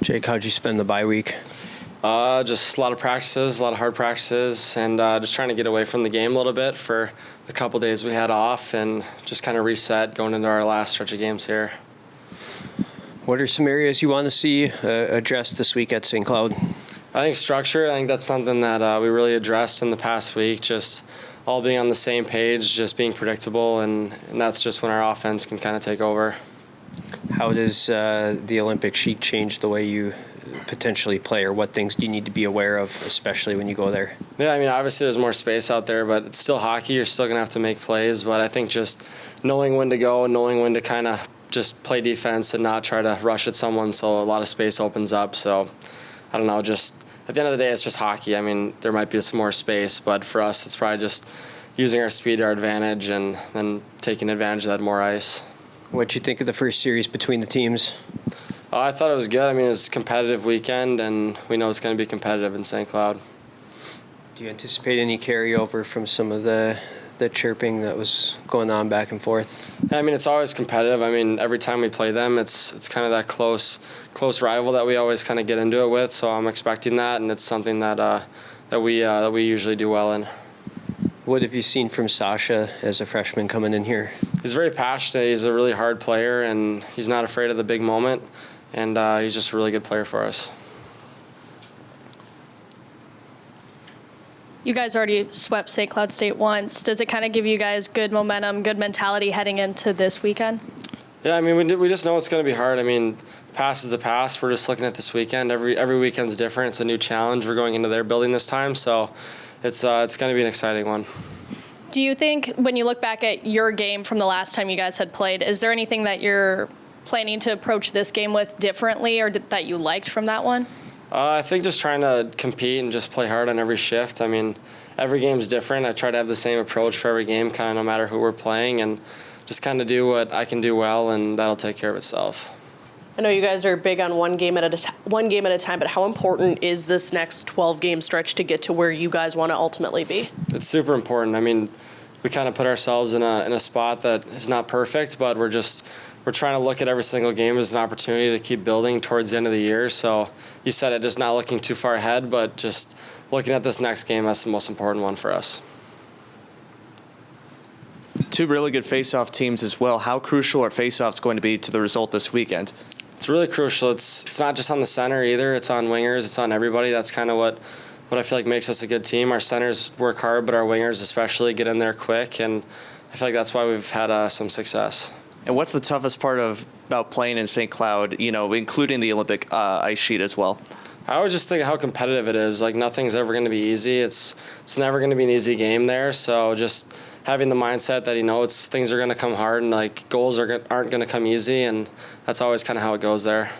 Jake, how'd you spend the bye week? Just a lot of practices, a lot of hard practices, and just trying to get away from the game a little bit for the couple days we had off and just kind of reset going into our last stretch of games here. What are some areas you want to see addressed this week at St. Cloud? I think structure, I think that's something that we really addressed in the past week, just all being on the same page, just being predictable, and that's just when our offense can kind of take over. How does the Olympic sheet change the way you potentially play, or what things do you need to be aware of, especially when you go there? Yeah, I mean, obviously there's more space out there, but it's still hockey. You're still going to have to make plays, but I think just knowing when to go, knowing when to kind of just play defense and not try to rush at someone so a lot of space opens up. So, I don't know, just at the end of the day, it's just hockey. I mean, there might be some more space, but for us, it's probably just using our speed to our advantage and then taking advantage of that more ice. What'd you think of the first series between the teams? I thought it was good. I mean, it's a competitive weekend, and we know it's going to be competitive in St. Cloud. Do you anticipate any carryover from some of the chirping that was going on back and forth? Yeah, I mean, it's always competitive. I mean, every time we play them, it's kind of that close rival that we always kind of get into it with. So I'm expecting that, and it's something that we usually do well in. What have you seen from Sasha as a freshman coming in here? He's very passionate. He's a really hard player, and he's not afraid of the big moment. And he's just a really good player for us. You guys already swept St. Cloud State once. Does it kind of give you guys good momentum, good mentality heading into this weekend? Yeah, I mean, we just know it's going to be hard. I mean, past is the past. We're just looking at this weekend. Every weekend's different. It's a new challenge. We're going into their building this time, so it's going to be an exciting one. Do you think, when you look back at your game from the last time you guys had played, is there anything that you're planning to approach this game with differently, or that you liked from that one? I think just trying to compete and just play hard on every shift. I mean, every game's different. I try to have the same approach for every game, kind of no matter who we're playing, and just kind of do what I can do well, and that'll take care of itself. I know you guys are big on one game at a time, but how important is this next 12-game stretch to get to where you guys want to ultimately be? It's super important. I mean, we kind of put ourselves in a spot that is not perfect, but we're trying to look at every single game as an opportunity to keep building towards the end of the year. So you said it, just not looking too far ahead, but just looking at this next game, that's the most important one for us. Two really good face-off teams as well. How crucial are face-offs going to be to the result this weekend? It's really crucial. It's not just on the center either. It's on wingers. It's on everybody. That's kind of what I feel like makes us a good team. Our centers work hard, but our wingers especially get in there quick, and I feel like that's why we've had some success. And what's the toughest part about playing in St. Cloud, including the Olympic ice sheet as well? I always just think how competitive it is. Like, nothing's ever going to be easy. It's never going to be an easy game there. So just having the mindset that things are going to come hard, and like goals aren't going to come easy, and that's always kind of how it goes there.